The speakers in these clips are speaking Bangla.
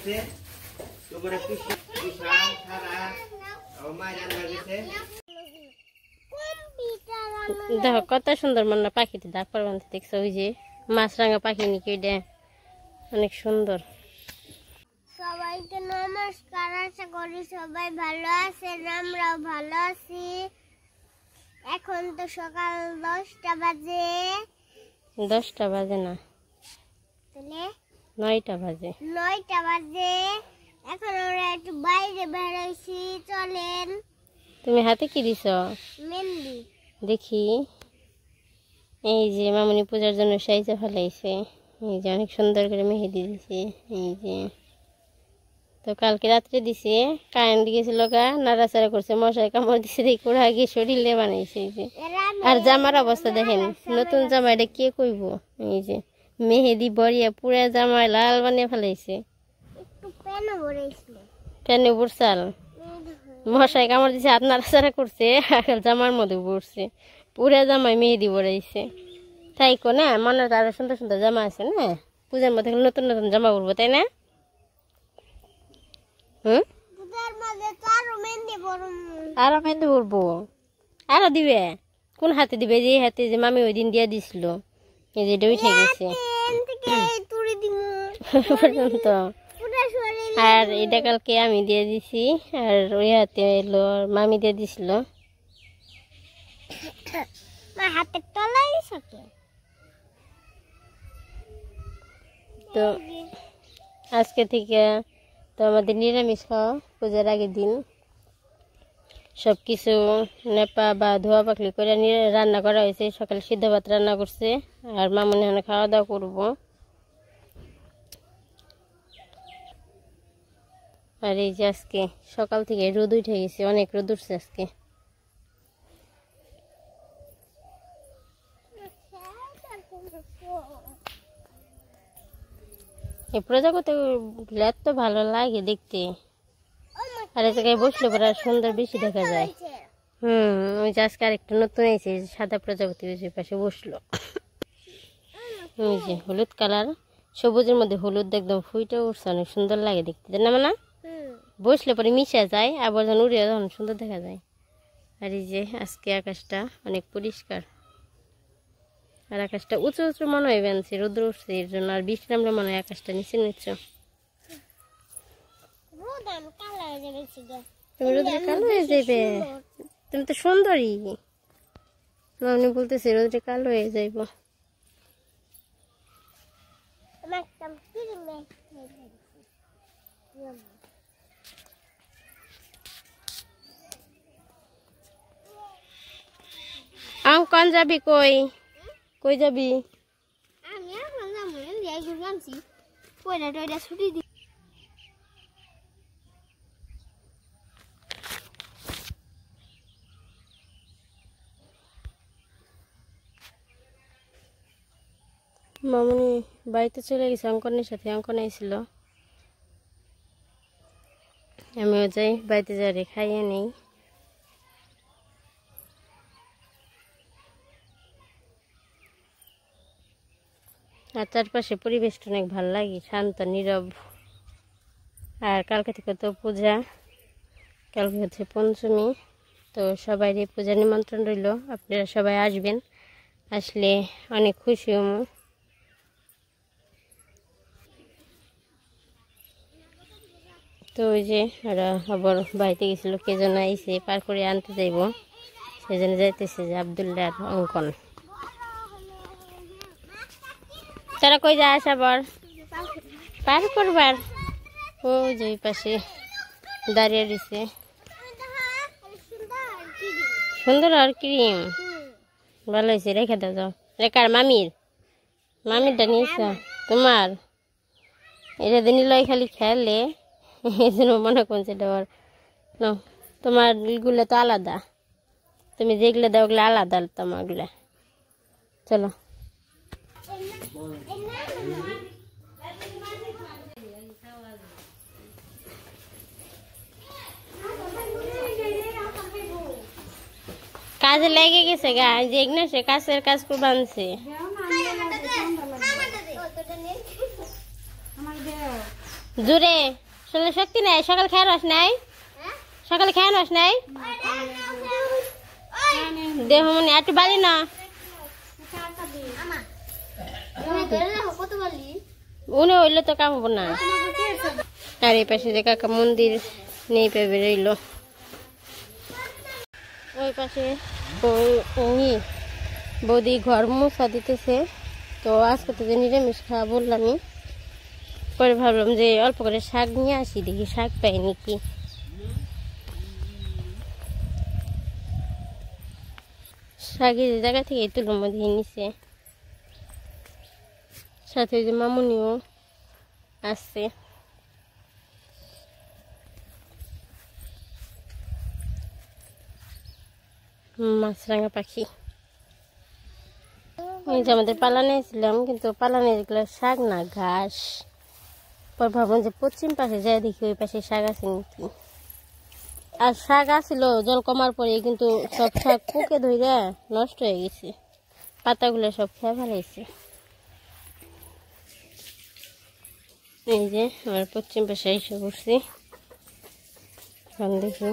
গেছে তোমরা কিষান সারা ও মা রান্না গেছে দেখো কত সুন্দর মনে পাখিতে ডাক পারবেন দেখছো ওই যে মাছরাঙা পাখি নাকি ওইটা অনেক সুন্দর। সবাইকে নমস্কার, আশা করি সবাই ভালো আছেন, আমরাও ভালো আছি। এখন তো সকাল 10টা বাজে। 10টা বাজে না, তাহলে 9টা বাজে। 9টা বাজে। এখন আমরা একটু বাইরে বেরোইছি, চলেন। তুমি হাতে কি দিছ? মেহেন্দি। দেখি। এই যে মামনি পূজার জন্য সাইজা ফেলাইছে, এই যে অনেক সুন্দর করে মেহেদি দিছে। এই যে তো কালকে রাত্রে দিছে, কারেন্ট গেছিল গা, নাড়াচাড়া করছে, মশায় কামড় দিছে, কোড়া গিয়ে শরীরে বানাইছে। এই যে আর জামার অবস্থা দেখেন, নতুন জামা এটা কে কইব। এই যে মেহেদি বড়িয়া পুরা জামায় লাল বানিয়ে ফেলাইছে। একটু পেনও ভরেছিল, পেনে বুড়সাল মশায় কামড় দিছে, হাত নাড়াচাড়া করছে, আর জামার মধ্যে পড়ছে, পুরা জামায় মেহেদি বড়াইছে। তাই কো না, মনে আরো সুন্দর সুন্দর জামা আছে না, পূজার মধ্যে নতুন নতুন জামা পরবো, তাই না? আরো মেহেন্দি পরবো, আরো দিবে। কোন হাতে দিবে? যে হাতে যে মামি ওই দিন দিয়ে দিছিল, এই যে উঠে গেছে পর্যন্ত। আর এটা কালকে আমি দিয়ে দিছি, আর ওই হাতে এলো মামি দিয়ে দিছিল। হাতের তলাই তো আজকে থেকে তো আমাদের নিরামিষ খাওয়া, পূজার আগের দিন সব কিছু নেপা বা ধোয়া পাখলি করে রান্না করা হয়েছে। সকালে সিদ্ধ ভাত রান্না করছে, আর মামুনি এখানে খাওয়া দাওয়া করবো। আর এই যে আজকে সকাল থেকে রোদ উঠে গেছে, অনেক রোদ উঠছে আজকে। এই প্রজাপতি এত ভালো লাগে দেখতে, আর এই জায়গায় বসলে পরে সুন্দর বেশি দেখা যায়। ওই যে আজকে আরেকটা নতুন এসে সাদা প্রজাপতি ওই পাশে বসলো। ওই যে হলুদ কালার, সবুজের মধ্যে হলুদ একদম ফুইটা উঠছে, অনেক সুন্দর লাগে দেখতে, না মানে বসলে পরে মিশে যায়, আবার যখন উড়ে তখন সুন্দর দেখা যায়। আর এই যে আজকে আকাশটা অনেক পরিষ্কার, আর আকাশটা উঁচু উঁচু মনে হয় বেনছে, রোদ্র উঠছে এর জন্য, আর বৃষ্টি নামলে মনে হয় আকাশটা নিচে নিচ্ছ। তুমি রোদ্রে কালো হয়ে যাবে, তুমি তো সুন্দরী। মামনি বলতেছে রোদ্রে কালো হয়ে যাইব। অঙ্কন যাবি কই? কই যাবি? আমি এখন যাবো জানছি পয়লা টয়লা ছুটি দি। মামনি বাড়িতে চলে গেছে অঙ্কনের সাথে, অঙ্কন আইছিল। আমিও যাই বাড়িতে, যাই খাইয়ে নেই। আর চারপাশে পরিবেশটা অনেক ভালো লাগে, শান্ত নীরব। আর কালকে থেকে তো পূজা, কালকে হচ্ছে পঞ্চমী, তো সবাই পূজা নিমন্ত্রণ রইল, আপনারা সবাই আসবেন, আসলে অনেক খুশি হব। তো ওই যে ওরা আবার বাড়িতে গেছিল, কে যেন আইসে পার করে আনতে যাইব, সেজন্য যাইতেছে যে আবদুল্লাহ আর অঙ্কন। তারা কই যাস আবার পার করবার? ও যে ওই পাশে দাঁড়িয়ে দিছে। সুন্দর আর ক্রিম ভালো হয়েছে, রেখে দাও। যাও রেখার মামির, মামিরটা নিয়েছ তোমার, এটা দিন লয় খালি খেলে, এই জন্য মনে করছে দেওয়ার। তোমার গুলো তো আলাদা, তুমি যেগুলো দাও ওগুলো আলাদা তোমারগুলা। চলো কাজে লেগে গেছে গা, যে সে কাছের কাজ করে বানছে। জোরে শরীরে শক্তি নাই, সকাল খেয়ে রস নাই, সকালে খেয়ে রস নাই, দেহ মনে একটু বাড়ি না উনি হইলে তো কাম হবো না। আর এই পাশে যে কাকা মন্দির নেই পেবে রইল, ওই পাশে বৌদি ঘর মুছা দিতেছে। তো আজকে তো যে নিরামিষ খাওয়া বললামই, পরে ভাবলাম যে অল্প করে শাক নিয়ে আসি, দেখি শাক পাই নাকি। শাকের জায়গা থেকে তুলোর মধ্যে নিচে, সাথে ওই যে মামুনিও আসছে। মাছরাঙা পাখি ওই যে আমাদের পালানে ছিলাম, কিন্তু পালানে যেগুলো শাক না ঘাস। পর ভাবলাম যে পশ্চিম পাশে যাই দেখি ওই পাশে শাক আছে নাকি। আর শাক আসছিল জল কমার পরে, কিন্তু সব শাক পোকে ধরে নষ্ট হয়ে গেছে, পাতাগুলো সব খেয়ে ফেলাইছে। এই যে আমার পশ্চিম পাশে এসে পড়ছি, এখন দেখি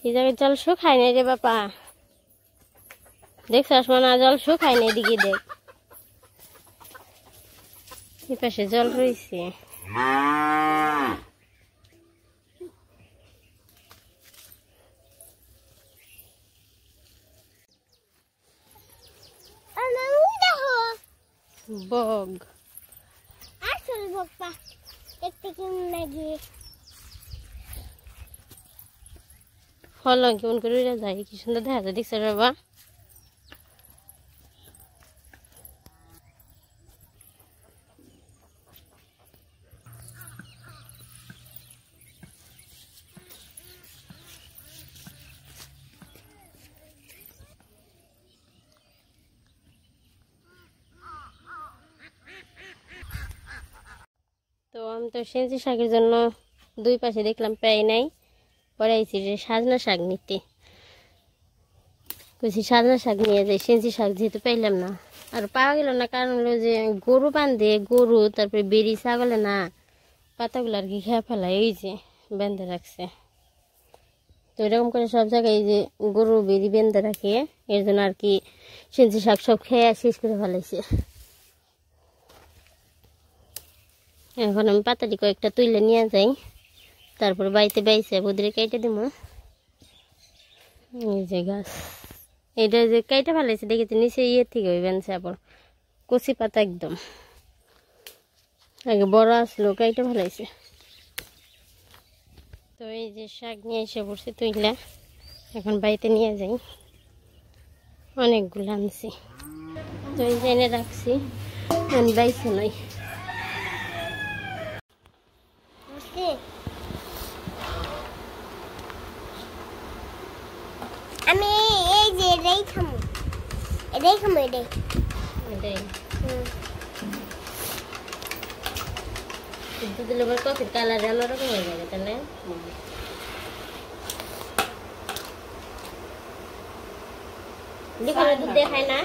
এই জায়গায় জল শুকায় নাই রে বাপা, দেখছিস মানে জল শুকায় নাই, এদিকে দেখ এই পাশে জল রয়েছে। বগ আসল বাপ্পা একটু কেমন লাগে। ফল কেমন করে যায়, কি সুন্দর দেখা যায়, দেখছো বাবা। তো আমি তো সেঞ্চি শাকের জন্য দুই পাশে দেখলাম প্রায় নাই, পরে আইছি যে সাজনা শাক নিতে। কইছি সাজনা শাক নিয়ে যাই, সেঞ্চি শাক যেহেতু পাইলাম না, আর পাওয়া গেল না। কারণ হলো যে গরু বান্ধে, গরু তারপরে বেরি ছাগলে না পাতাগুলো আর কি খেয়ে ফেলায়, এই যে বেঁধে রাখছে। তো এরকম করে সব জায়গায় এই যে গরু বেরি বেঁধে রাখে, এর জন্য আর কি সেঞ্চি শাক সব খেয়ে শেষ করে ফেলাইছে। এখন আমি পাতাটি কয়েকটা তুলে নিয়ে যাই, তারপর বাড়িতে বাইছে বদিরে কেটে দিব। এই যে গাছ, এইটা যে কেটে ফেলাইছে দেখেছি, নিচে ইয়ে থেকে ওই বেঞ্চে আবার কচি পাতা একদম, আগে বড় আসলো কেটে ফেলাইছে। তো এই যে শাক নিয়ে এসে পড়ছে তুইলা, এখন বাড়িতে নিয়ে যাই। অনেকগুলো আনছি, তো এই যে এনে রাখছি, আমি বাইছে নয়। আমি এই যে এটাই খামু, এটাই খামু, এটাই দিলে কফির কালার অন্যরকম হয়ে যাবে, তাই না? লিখনে দুধ দেখায় না,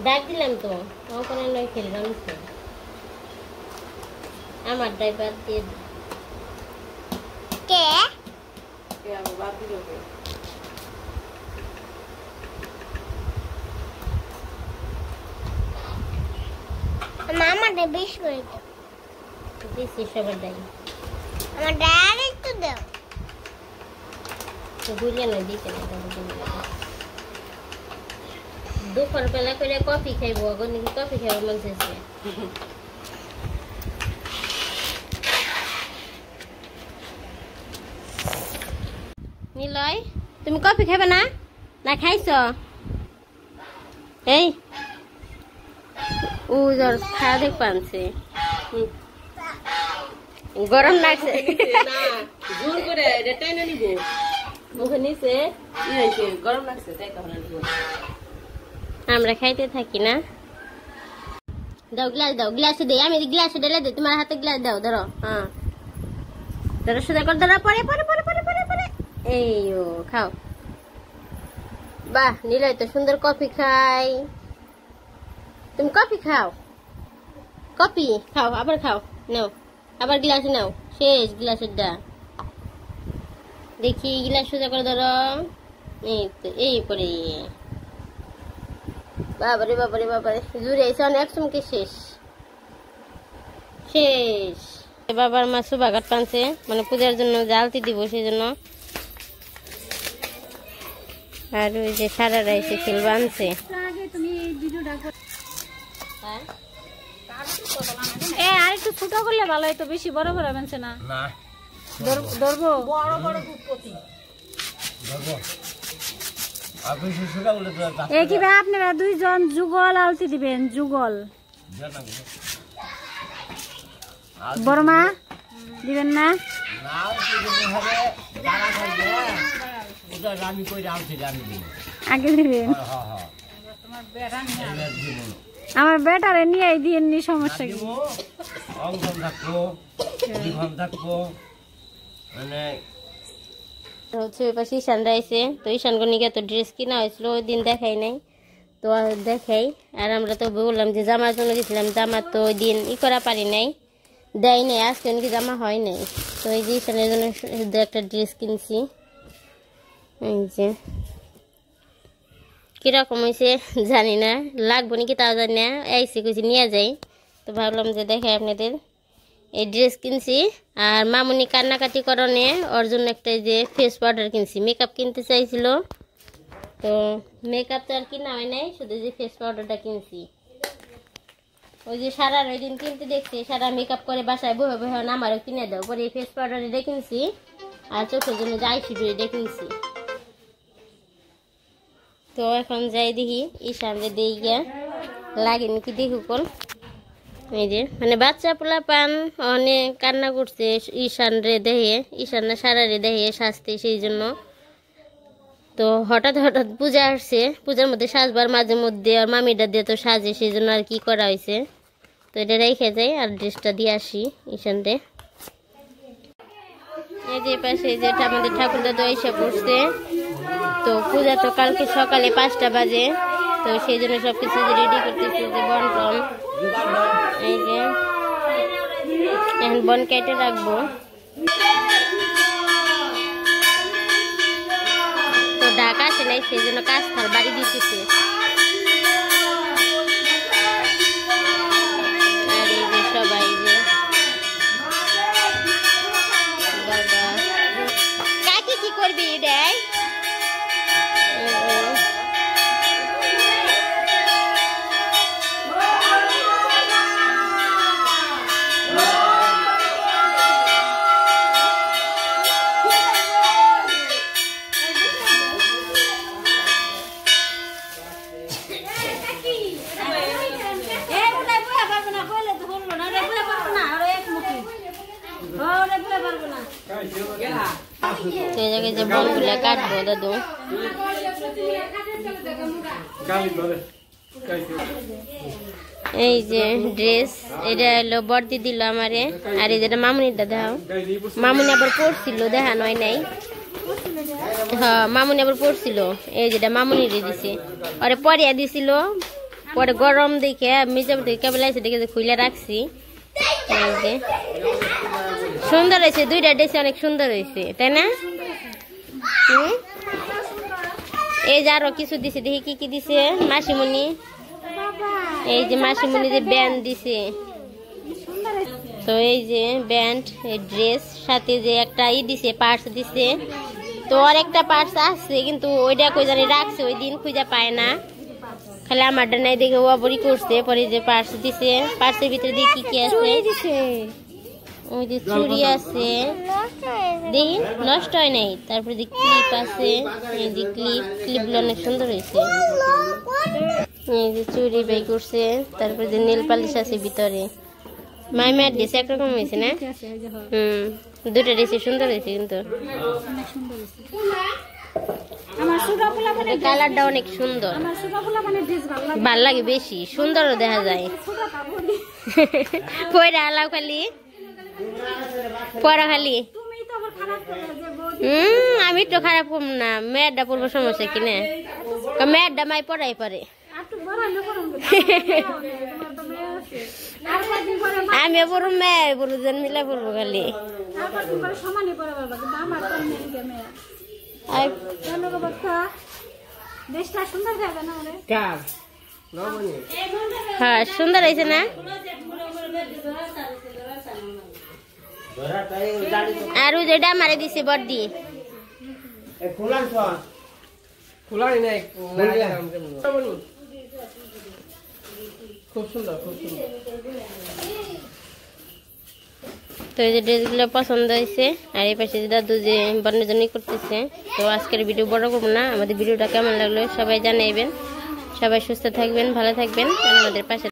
ডাক দিলাম তো ওখানে নয় খেললাম, আমার ড্রাইভার দিয়ে কে মামাটা বেশ করে দাও, দিচ্ছি সবার ডাই, আমার ডাইরেক্ট তো দাও। ঘুরিয়ে নয় দিতে দুপুর বেলা করে কফি খাইবো, এখন নাকি কফি খাইবো মন চাইছে। নিলয় তুমি কফি খাবে না, না খাইছ? এই ও জ্বর খাওয়া দেখ পানছে, গরম লাগছে না, জোর করে টেনে নিব মুখে নিচে, গরম লাগছে তাই তখন আমরা খাইতে থাকি না। দাও গ্লাস দাও, গ্লাসে দে, আমি গ্লাসে ঢেলে দে, তোমার হাতে গ্লাস দাও, ধরো। হ্যাঁ ধরো, সোজা কর, ধরো, পরে পরে পরে পরে পরে পরে এই ও খাও। বাহ নিলয় তো সুন্দর কফি খাই, তুমি কফি খাও, কফি খাও, আবার খাও, নাও আবার গ্লাসে নাও, শেষ গ্লাসেরটা। দেখি গ্লাস সোজা করে ধরো, এই তো এই পরে। বাবারে বাবারে বাবারে, জুড়ে এসে অনেক চমকে শেষ শেষ। বাবার মা সুবাঘাট টানছে, মানে পূজার জন্য জালতি দিব সেই জন্য। আর ওই যে সারা রাইসে খেল বানছে। আর একটু ছোট করলে ভালো হতো, বেশি বড় বড় বানছে না। ধরবো বড় বড় দুধপতি কিভাবে আপনারা দুইজন যুগল আলতি দিবেন? যুগল বড় মা দিবেন না? আগে দিবেন। আমার বেটারে নিয়ে দিয়ে নি, সমস্যা কি? হচ্ছে ওই পাশে ঈশান রাইছে, তো ঈশান গনিকে তো ড্রেস কিনা হয়েছিল, ওই দিন দেখাই নাই, তো দেখাই। আর আমরা তো বললাম যে জামার জন্য দিয়েছিলাম, জামা তো ওই দিন করা পারি নাই, দেয় নাই, আজকে নাকি জামা হয় নাই। তো এই যে ঈশানের জন্য একটা ড্রেস কিনছি। এই যে কিরকম হয়েছে জানি না, লাগবো নাকি তাও জানি না, আইসি কইছি নিয়ে যাই, তো ভাবলাম যে দেখাই আপনাদের। এই ড্রেস কিনছি। আর মামুনি কান্নাকাটি করণে ওর জন্য একটা যে ফেস পাউডার কিনছি, মেকআপ কিনতে চাইছিল, তো মেকআপ তো আর কিনা হয় নাই, শুধু যে ফেস পাউডারটা কিনছি। ওই যে সারা ওই দিন কিনতে দেখছি, সারা মেকআপ করে বাসায় বহে বহে আমারও কিনে দাও, পরে এই ফেস পাউডার এটা কিনছি, আর চোখের জন্য যাই শুধু এটা কিনছি। তো এখন যাই দেখি ঈশানরে দেই গিয়া লাগে নাকি দেখুক। এই যে মানে বাচ্চা পোলা পান অনেক কান্না করছে ঈশান রে দেহে, ঈশান না সারা রে দেহে সাজতে, সেই জন্য। তো হঠাৎ হঠাৎ পূজা আসছে, পূজার মধ্যে সাজবার মাঝে মধ্যে আর মামিটা দিয়ে তো সাজে, সেই জন্য আর কি করা হয়েছে। তো এটা রেখে যাই আর ড্রেসটা দিয়ে আসি ঈশান রে। এই যে পাশে যেটা আমাদের ঠাকুর দাদু এসে পড়ছে, তো পূজা তো কালকে সকালে 5টা বাজে, তো সেই জন্য সবকিছু রেডি করতেছি, যে বন্টন। এই যে এখন বন কেটে রাখবো, তো ঢাকা আসে নাই, সেই জন্য কাজ থাল বাড়ি দিতেছে। আর এই যে সবাই যে বাবা কাকি কি করবি এটাই। সেই জায়গায় যে বনগুলা কাটবো দাদু। এই যে ড্রেস, এটা হলো বর্দি দিল আমারে, আর এই যেটা মামুনিটা দেখাও, মামুনি আবার পড়ছিল, দেখানো হয় নাই। হ্যাঁ মামুনি আবার পড়ছিল, এই যেটা মামুনি দিছে, পরে পরিয়া দিছিল, পরে গরম দেখে মিজাম থেকে কেবল আছে দেখে যে খুলে রাখছি। এই যে সুন্দর হয়েছে, দুইটা ড্রেস অনেক সুন্দর হয়েছে, তাই না? এই যে আরো কিছু দিছে, দেখি কি কি দিছে মাসিমণি। এই যে মাসিমণি যে ব্যান্ড দিছে, তো এই যে ব্যান্ড, এই ড্রেস সাথে যে একটা দিছে, পার্স দিছে। তো আর একটা পার্স আছে, কিন্তু ওইটা কই জানি রাখছে, ওই দিন খুঁজে পায় না, খালি আমারটা নাই দেখে ও বড়ি করছে। পরে যে পার্স দিছে, পার্সের ভিতরে দিয়ে কি কি আছে, ওই যে চুড়ি আছে, দেখি নষ্ট হয় নাই। তারপরে যে ক্লিপ আছে, এই যে ক্লিপগুলো অনেক সুন্দর হয়েছে। এই যে চুড়ি বাই করছে, তারপরে যে নেল পালিশ আছে ভিতরে। মাইমার ড্রেস একরকম হয়েছে না? দুটো ড্রেসই সুন্দর হয়েছে, কিন্তু কালারটা অনেক সুন্দর, ভাল লাগে, বেশি সুন্দরও দেখা যায়। পয়রা আলাও খালি পরা খালি। আমি তো খারাপ কম না, মেয়েরটা পড়বো সমস্যা কিনা, মেয়েরটা মাই পড়াই পারে। বড় হলে করুন তোমার তো মেয়ে আছে আর কদিন পরে আমি বড় মেয়ে বড় জন মিলে পড়বো খালি আর কদিন পরে সমানই পড়ে পারবা কিন্তু আমার তো নেই মেয়ে আর কেন গো বাচ্চা দেশটা সুন্দর জায়গা না রে কার নবনি হ্যাঁ সুন্দর হয়েছে না ধরাটাই ওই গাড়ি আর ওই যেটা মারে দিছে বড়দি এ খোলান সর খোলাই নাই খুব সুন্দর খুব সুন্দর তো এই যে ড্রেসগুলো পছন্দ হয়েছে আর এই পাশে যে দাদু যে বর্ণজনই করতেছে তো আজকের ভিডিও বড় করবো না আমাদের ভিডিওটা কেমন লাগলো সবাই জানাইবেন সবাই সুস্থ থাকবেন ভালো থাকবেন আর আমাদের পাশে